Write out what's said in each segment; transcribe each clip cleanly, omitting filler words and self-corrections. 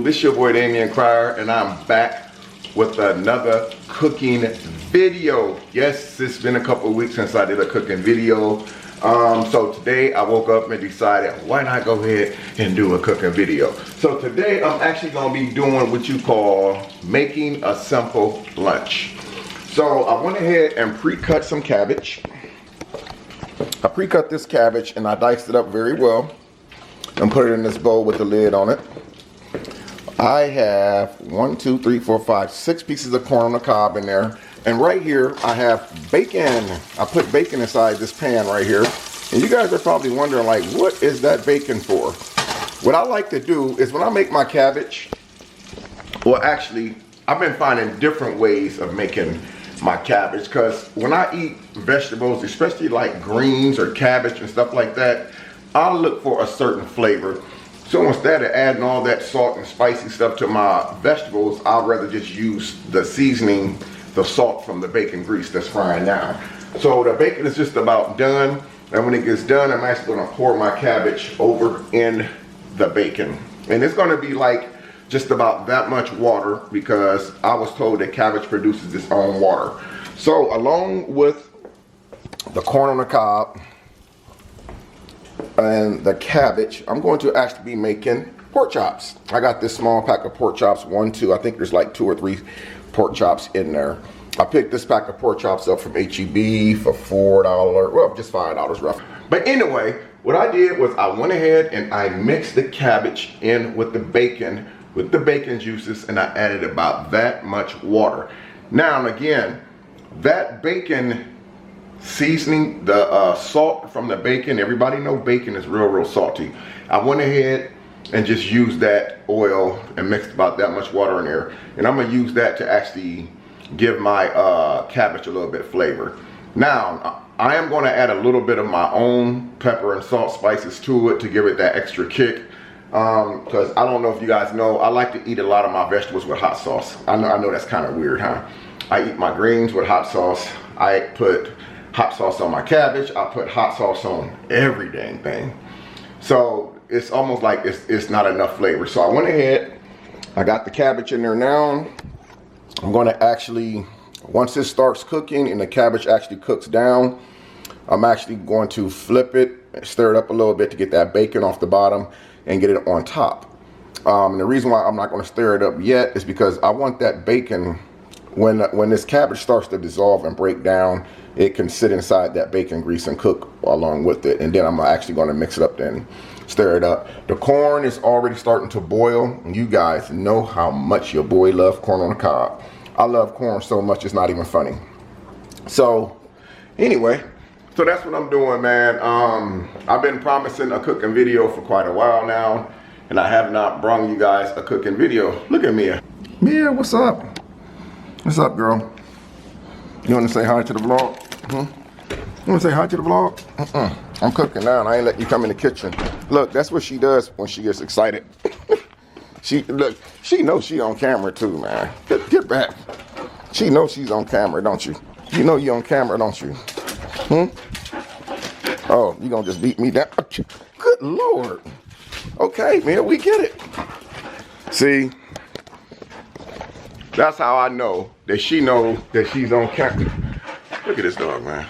this your boy Damien Cryer, and I'm back with another cooking video. Yes, it's been a couple of weeks since I did a cooking video. So today I woke up and decided, why not go ahead and do a cooking video? So today I'm actually gonna be doing what you call making a simple lunch. So I went ahead and pre-cut some cabbage. I pre-cut this cabbage and I diced it up very well and put it in this bowl with the lid on it. I have 6 pieces of corn on the cob in there. And right here I have bacon. I put bacon inside this pan right here. And you guys are probably wondering, like, what is that bacon for? What I like to do is when I make my cabbage, well actually I've been finding different ways of making my cabbage, because when I eat vegetables, especially like greens or cabbage and stuff like that, I'll look for a certain flavor. So instead of adding all that salt and spicy stuff to my vegetables, I'd rather just use the seasoning, the salt from the bacon grease that's frying now. So the bacon is just about done, and when it gets done, I'm actually going to pour my cabbage over in the bacon. And it's going to be like just about that much water, because I was told that cabbage produces its own water. So along with the corn on the cob and the cabbage, I'm going to actually be making pork chops. I got this small pack of pork chops, I think there's like 2 or 3 pork chops in there. I picked this pack of pork chops up from HEB for $4, well, just $5 roughly. But anyway, what I did was I went ahead and I mixed the cabbage in with the bacon juices, and I added about that much water. Now and again, that bacon seasoning, the salt from the bacon, everybody know bacon is real salty. I went ahead and just used that oil and mixed about that much water in there, and I'm gonna use that to actually give my cabbage a little bit of flavor. Now I am going to add a little bit of my own pepper and salt spices to it to give it that extra kick, because I don't know if you guys know, I like to eat a lot of my vegetables with hot sauce. I know that's kind of weird, huh? I eat my greens with hot sauce. I put hot sauce on my cabbage. I put hot sauce on every dang thing. So it's almost like it's not enough flavor. So I went ahead, I got the cabbage in there now. I'm going to actually, once it starts cooking and the cabbage actually cooks down, I'm actually going to flip it, stir it up a little bit to get that bacon off the bottom and get it on top. And the reason why I'm not going to stir it up yet is because I want that bacon, when this cabbage starts to dissolve and break down, it can sit inside that bacon grease and cook along with it. And then I'm actually going to mix it up then stir it up. The corn is already starting to boil, and you guys know how much your boy loves corn on the cob. I love corn so much it's not even funny. So anyway, so that's what I'm doing, man. I've been promising a cooking video for quite a while now, and I have not brought you guys a cooking video. Look at Mia. Mia, what's up? What's up, girl? You want to say hi to the vlog? You want to say hi to the vlog? I'm cooking now, and I ain't letting you come in the kitchen. Look, that's what she does when she gets excited. She knows she on camera too, man. Get back. She knows she's on camera, don't you? You know you on camera, don't you? Oh, you gonna just beat me down? Good Lord. Okay, man, we get it. See, that's how I know that she knows that she's on camera. Look at this dog, man.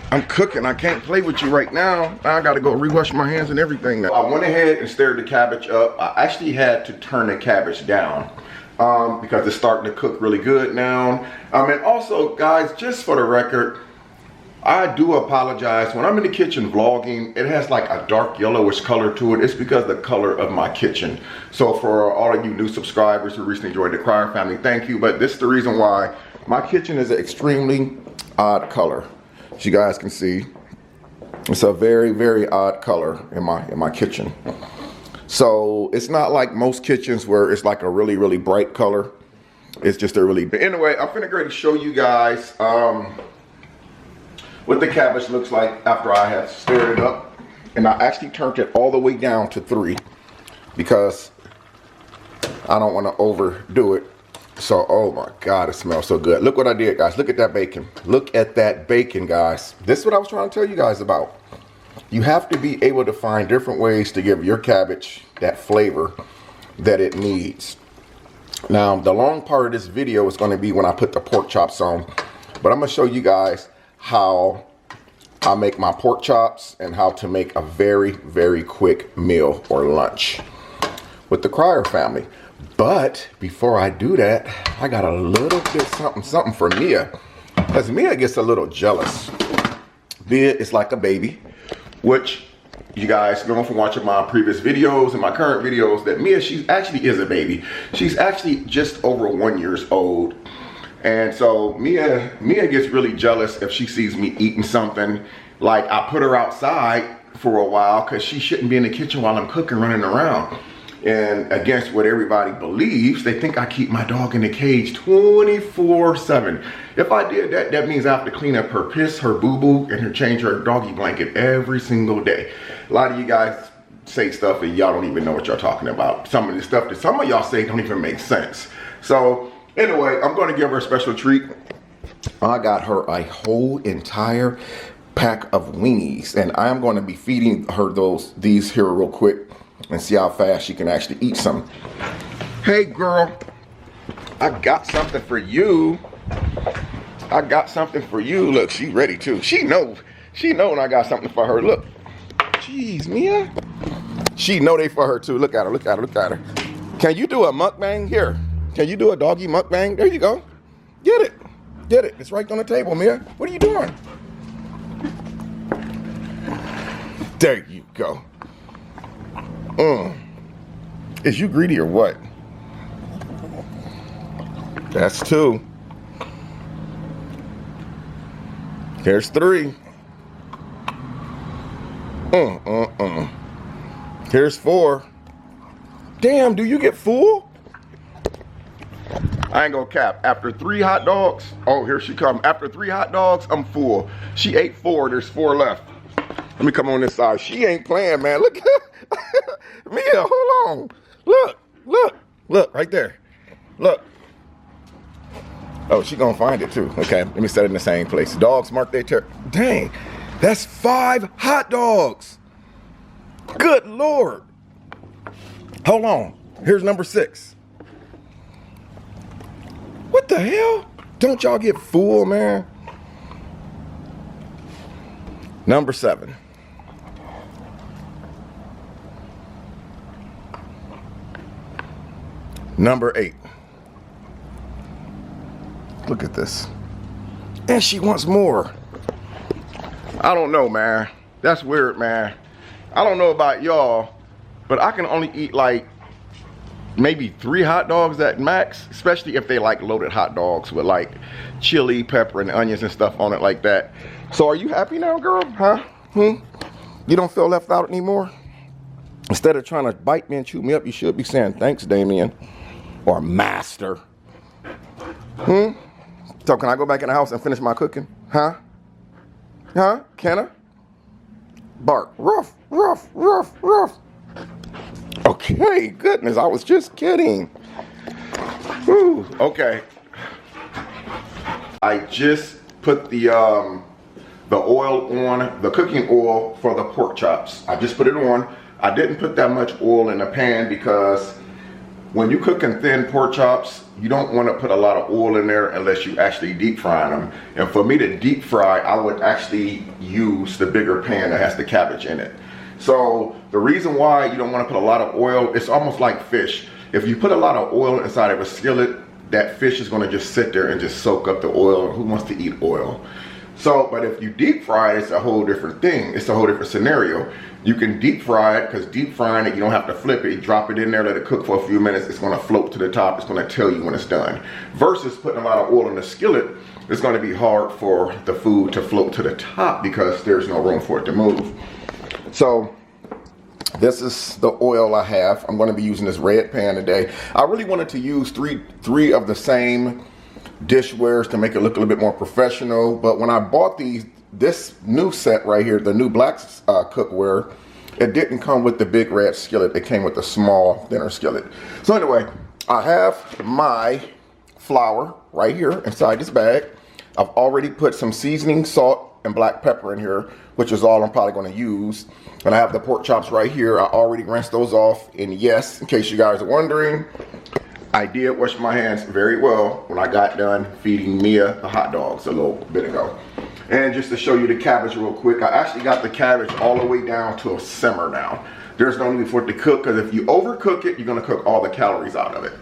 I'm cooking. I can't play with you right now. I gotta go rewash my hands and everything now. I went ahead and stirred the cabbage up. I actually had to turn the cabbage down because it's starting to cook really good now. And also, guys, just for the record, I do apologize. When I'm in the kitchen vlogging, it has like a dark yellowish color to it. It's because of the color of my kitchen. So for all of you new subscribers who recently joined the Cryer family, thank you. But this is the reason why my kitchen is an extremely odd color. As you guys can see, it's a very odd color in my kitchen. So it's not like most kitchens where it's like a really bright color. It's just a really, but anyway, I'm finna go to show you guys what the cabbage looks like after I have stirred it up. And I actually turned it all the way down to 3 because I don't want to overdo it. So, oh my God, it smells so good. Look what I did, guys. Look at that bacon. Look at that bacon, guys. This is what I was trying to tell you guys about. You have to be able to find different ways to give your cabbage that flavor that it needs. Now, the long part of this video is going to be when I put the pork chops on. But I'm going to show you guys how I make my pork chops and how to make a very, very quick meal or lunch with the Cryer family. But before I do that, I got a little bit something for Mia. Because Mia gets a little jealous. Mia is like a baby, which you guys know from watching my previous videos and my current videos that Mia, she actually is a baby. She's actually just over 1 year old. And so Mia gets really jealous if she sees me eating something. Like I put her outside for a while because she shouldn't be in the kitchen while I'm cooking, running around. And against what everybody believes, they think I keep my dog in the cage 24/7. If I did that, that means I have to clean up her piss, her boo-boo, and change her doggy blanket every single day. A lot of you guys say stuff and y'all don't even know what y'all talking about. Some of the stuff that some of y'all say don't even make sense. So anyway, I'm going to give her a special treat. I got her a whole entire pack of weenies, and I'm going to be feeding her these here real quick and see how fast she can actually eat some. Hey girl, I got something for you. I got something for you. Look, she ready too. She know when I got something for her. Look, jeez, Mia. She know they for her too. Look at her, look at her, look at her. Can you do a mukbang here? Can you do a doggy mukbang? There you go. Get it, get it. It's right on the table, Mia. What are you doing? There you go. Is you greedy or what? That's 2. Here's 3. Here's 4. Damn, do you get full? I ain't gonna cap. After 3 hot dogs, oh, here she come. After 3 hot dogs, I'm full. She ate 4, there's 4 left. Let me come on this side. She ain't playing, man. Look. Mia, hold on. Look, look, look, right there. Look. Oh, she gonna find it too. Okay, let me set it in the same place. Dogs mark their turn. Dang, that's 5 hot dogs. Good Lord. Hold on. Here's number 6. What the hell? Don't y'all get full, man? Number 7. Number 8. Look at this. And she wants more. I don't know, man. That's weird, man. I don't know about y'all, but I can only eat like maybe 3 hot dogs at max, especially if they like loaded hot dogs with like chili, pepper, and onions and stuff on it like that. So are you happy now, girl? Huh? You don't feel left out anymore? Instead of trying to bite me and chew me up, you should be saying thanks, Damien. Or master. So can I go back in the house and finish my cooking? Huh? Huh? Can I? Bark. Ruff, ruff, ruff, ruff. Okay, goodness, I was just kidding. Whew, okay. I just put the oil on, the cooking oil for the pork chops. I just put it on. I didn't put that much oil in the pan because when you cooking thin pork chops, you don't want to put a lot of oil in there unless you actually deep fry them. And for me to deep fry, I would actually use the bigger pan that has the cabbage in it. So the reason why you don't want to put a lot of oil, it's almost like fish. If you put a lot of oil inside of a skillet, that fish is going to just sit there and just soak up the oil. Who wants to eat oil? So, but if you deep fry it, it's a whole different thing. It's a whole different scenario. You can deep fry it because deep frying it, you don't have to flip it. You drop it in there, let it cook for a few minutes. It's going to float to the top. It's going to tell you when it's done. Versus putting a lot of oil in the skillet, it's going to be hard for the food to float to the top because there's no room for it to move. So this is the oil I have. I'm going to be using this red pan today. I really wanted to use three of the same dishwares to make it look a little bit more professional, but when I bought this new set right here, the new black cookware, it didn't come with the big red skillet. It came with the small, thinner skillet. So anyway, I have my flour right here inside this bag. I've already put some seasoning, salt, and black pepper in here, which is all I'm probably going to use. And I have the pork chops right here. I already rinsed those off. And yes, in case you guys are wondering, I did wash my hands very well when I got done feeding Mia the hot dogs a little bit ago. And just to show you the cabbage real quick, I actually got the cabbage all the way down to a simmer now. There's no need for it to cook, because if you overcook it, you're going to cook all the calories out of it.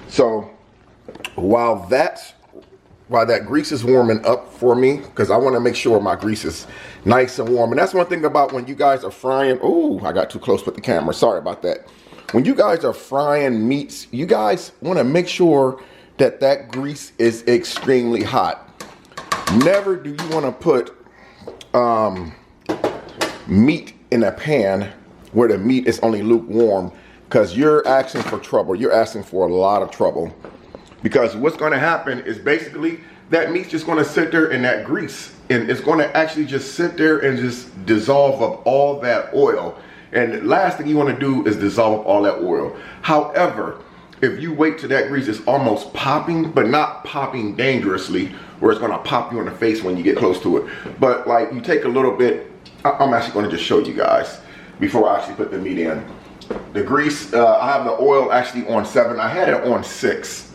So while that grease is warming up for me, because I want to make sure my grease is nice and warm. And that's one thing about when you guys are frying. Oh, I got too close with the camera. Sorry about that. When you guys are frying meats, you guys want to make sure that that grease is extremely hot. Never do you want to put meat in a pan where the meat is only lukewarm, because you're asking for trouble. You're asking for a lot of trouble. Because what's going to happen is basically that meat's just going to sit there in that grease, and it's going to actually just sit there and just dissolve up all that oil. And the last thing you want to do is dissolve up all that oil. However, if you wait till that grease is almost popping, but not popping dangerously, where it's going to pop you in the face when you get close to it. But like you take a little bit, I'm actually going to just show you guys before I actually put the meat in. The grease, I have the oil actually on 7. I had it on 6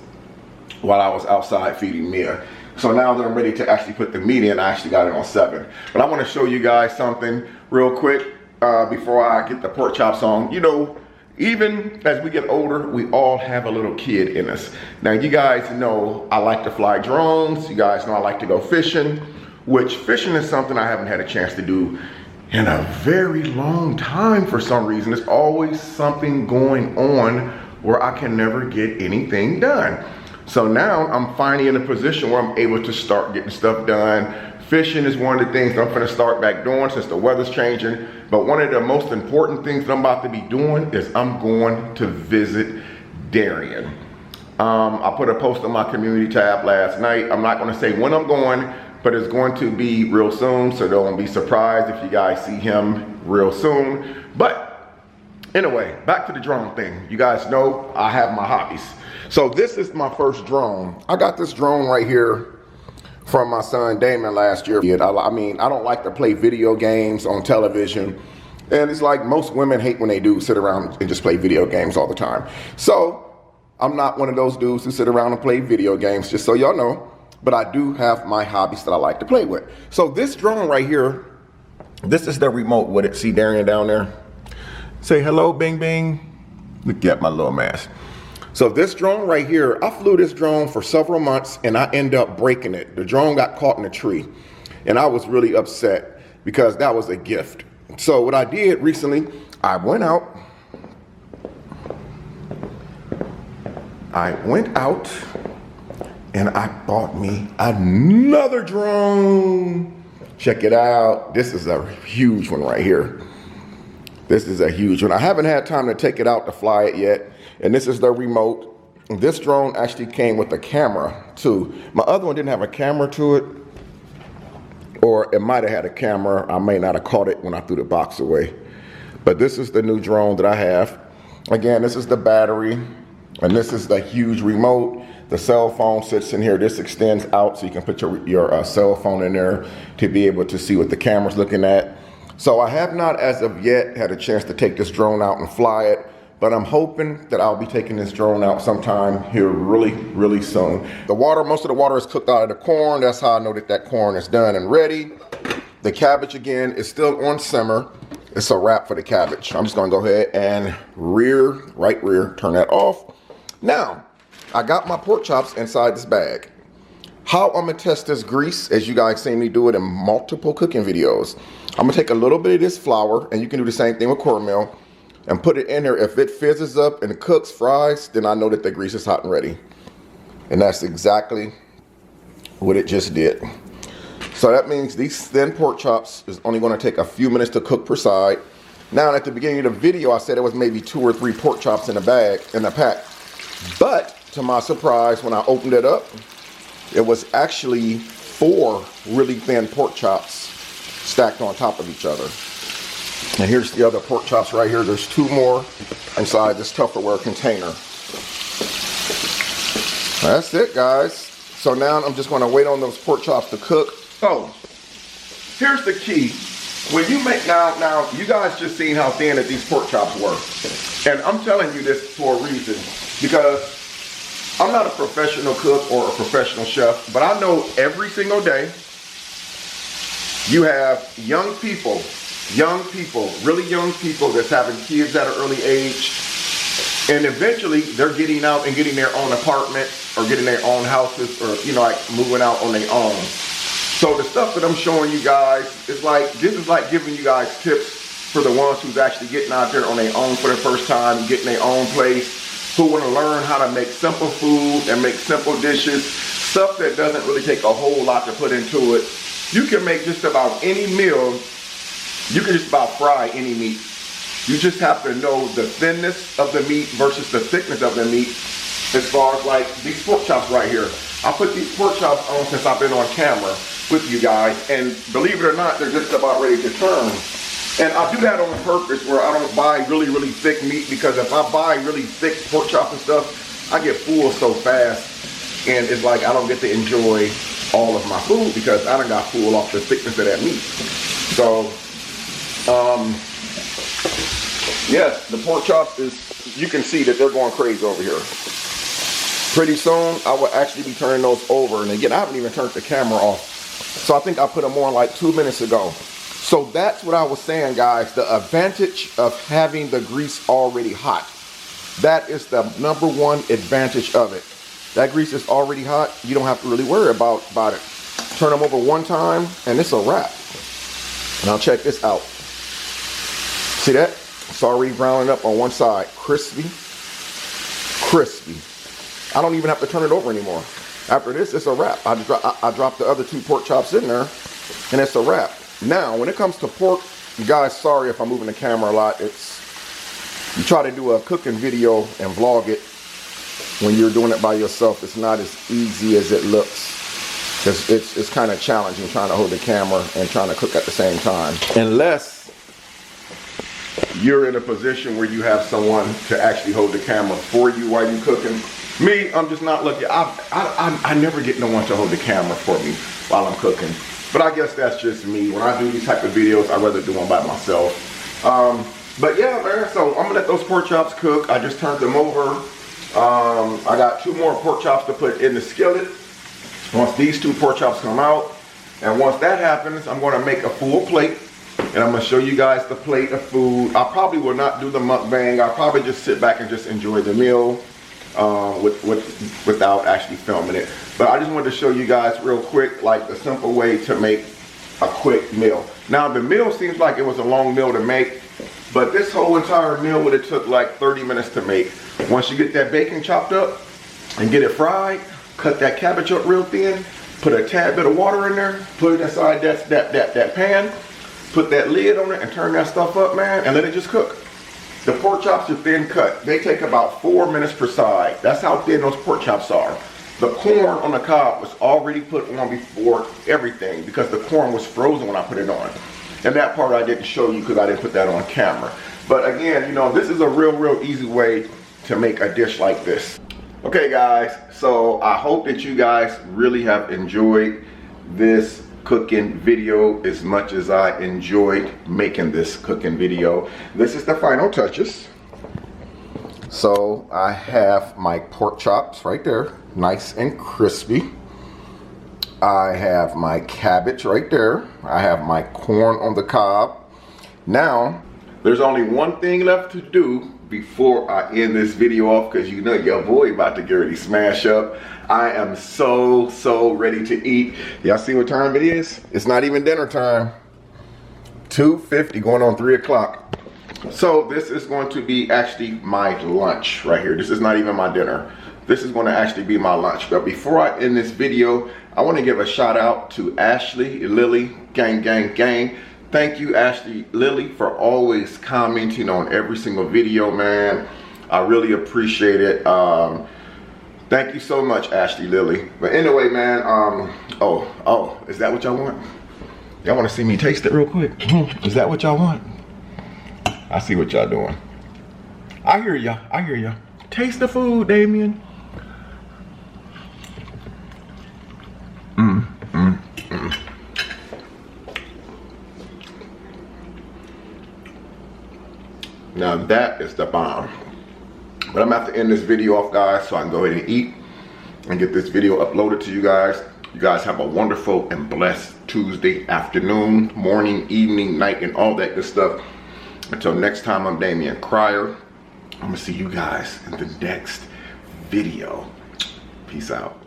while I was outside feeding Mia. So now that I'm ready to actually put the meat in, I actually got it on 7. But I want to show you guys something real quick before I get the pork chops on. You know, even as we get older, we all have a little kid in us. Now, you guys know I like to fly drones. You guys know I like to go fishing, which fishing is something I haven't had a chance to do in a very long time for some reason. There's always something going on where I can never get anything done. So now I'm finally in a position where I'm able to start getting stuff done. Fishing is one of the things I'm gonna start back doing since the weather's changing. But one of the most important things that I'm about to be doing is I'm going to visit Darien. I put a post on my community tab last night. I'm not gonna say when I'm going, but it's going to be real soon. So don't be surprised if you guys see him real soon. But anyway, back to the drone thing. You guys know I have my hobbies. So this is my first drone. I got this drone right here from my son Damon last year. I mean, I don't like to play video games on television. And it's like most women hate when they do sit around and just play video games all the time. So I'm not one of those dudes who sit around and play video games, just so y'all know. But I do have my hobbies that I like to play with. So this drone right here, this is the remote with it. See Darien down there? Say hello, Bing Bing. Look at my little mask. So this drone right here, I flew this drone for several months and I ended up breaking it. The drone got caught in a tree and I was really upset because that was a gift. So what I did recently, I went out and I bought me another drone. Check it out. This is a huge one right here. This is a huge one. I haven't had time to take it out to fly it yet. And this is the remote. This drone actually came with a camera too. My other one didn't have a camera to it, or it might have had a camera. I may not have caught it when I threw the box away. But this is the new drone that I have. Again, this is the battery, and this is the huge remote. The cell phone sits in here. This extends out so you can put your cell phone in there to be able to see what the camera's looking at. So I have not, as of yet, had a chance to take this drone out and fly it. But I'm hoping that I'll be taking this drone out sometime here really, really soon. The water, most of the water is cooked out of the corn. That's how I know that that corn is done and ready. The cabbage, again, is still on simmer. It's a wrap for the cabbage. I'm just gonna go ahead and right rear, turn that off. Now, I got my pork chops inside this bag. How I'm gonna test this grease, as you guys seen me do it in multiple cooking videos. I'm gonna take a little bit of this flour, and you can do the same thing with cornmeal, and put it in here. If it fizzes up and cooks, fries, then I know that the grease is hot and ready. And that's exactly what it just did. So that means these thin pork chops is only gonna take a few minutes to cook per side. Now at the beginning of the video, I said it was maybe 2 or 3 pork chops in the bag, in the pack. But to my surprise, when I opened it up, it was actually 4 really thin pork chops stacked on top of each other. And here's the other pork chops right here. There's 2 more inside this Tupperware container. That's it, guys. So now I'm just going to wait on those pork chops to cook. So here's the key. When you make, now you guys just seen how thin that these pork chops were. And I'm telling you this for a reason, because I'm not a professional cook or a professional chef, but I know every single day you have young people, really young people that's having kids at an early age, and eventually they're getting out and getting their own apartment or getting their own houses, or, you know, like moving out on their own. So the stuff that I'm showing you guys is like, this is like giving you guys tips for the ones who's actually getting out there on their own for the first time, getting their own place, who want to learn how to make simple food and make simple dishes, stuff that doesn't really take a whole lot to put into it. You can make just about any meal. You can just about fry any meat. You just have to know the thinness of the meat versus the thickness of the meat. As far as like these pork chops right here. I put these pork chops on since I've been on camera with you guys, and believe it or not, they're just about ready to turn. And I do that on purpose, where I don't buy really thick meat, because if I buy really thick pork chops and stuff, I get full so fast, and it's like I don't get to enjoy all of my food because I done got full off the thickness of that meat. So yes, the pork chops is, you can see that they're going crazy over here. Pretty soon I will actually be turning those over, and again, I haven't even turned the camera off. So I think I put them on like 2 minutes ago. So that's what I was saying, guys, the advantage of having the grease already hot. That is the #1 advantage of it. That grease is already hot. You don't have to really worry about it. Turn them over one time and it's a wrap. Now check this out. See that? It's already browning up on one side. Crispy. I don't even have to turn it over anymore. After this, it's a wrap. I dropped the other 2 pork chops in there, and it's a wrap. Now, when it comes to pork, you guys, sorry if I'm moving the camera a lot. You try to do a cooking video and vlog it. When you're doing it by yourself, it's not as easy as it looks. Because it's kind of challenging trying to hold the camera and trying to cook at the same time. Unless you're in a position where you have someone to actually hold the camera for you while you're cooking. Me, I'm just not lucky. I never get no one to hold the camera for me while I'm cooking. But I guess that's just me. When I do these type of videos, I'd rather do them by myself. But yeah, man, so I'm gonna let those pork chops cook. I just turned them over. I got 2 more pork chops to put in the skillet. Once these 2 pork chops come out, and once that happens, I'm gonna make a full plate. And I'm gonna show you guys the plate of food. I probably will not do the mukbang. I'll probably just sit back and just enjoy the meal. Without actually filming it. But I just wanted to show you guys real quick, like the simple way to make a quick meal. Now the meal seems like it was a long meal to make, but this whole entire meal would have took like 30 minutes to make. Once you get that bacon chopped up and get it fried, cut that cabbage up real thin, put a tad bit of water in there, put it inside that pan, put that lid on it and turn that stuff up, man, and let it just cook. The pork chops are thin cut. They take about 4 minutes per side. That's how thin those pork chops are. The corn on the cob was already put on before everything, because the corn was frozen when I put it on. And that part I didn't show you because I didn't put that on camera. But again, you know, this is a real easy way to make a dish like this. Okay guys, so I hope that you guys really have enjoyed this cooking video as much as I enjoyed making this cooking video. This is the final touches. So I have my pork chops right there, nice and crispy. I have my cabbage right there. I have my corn on the cob. Now, there's only one thing left to do before I end this video off, because you know your boy about to get ready to smash up. I am so ready to eat. Y'all see what time it is? It's not even dinner time. 2:50 going on 3 o'clock. So this is going to be actually my lunch right here. This is not even my dinner. This is going to actually be my lunch. But before I end this video, I want to give a shout out to Ashley, Lily, gang. Thank you, Ashley, Lily, for always commenting on every single video, man. I really appreciate it. Thank you so much, Ashley, Lily. But anyway, man, oh, is that what y'all want? Y'all want to see me taste it real quick? Is that what y'all want? I see what y'all doing. I hear ya. Taste the food, Damien. Now that is the bomb. But I'm gonna have to end this video off, guys, so I can go ahead and eat and get this video uploaded to you guys. You guys have a wonderful and blessed Tuesday afternoon, morning, evening, night, and all that good stuff. Until next time, I'm Damian Cryer. I'm gonna see you guys in the next video. Peace out.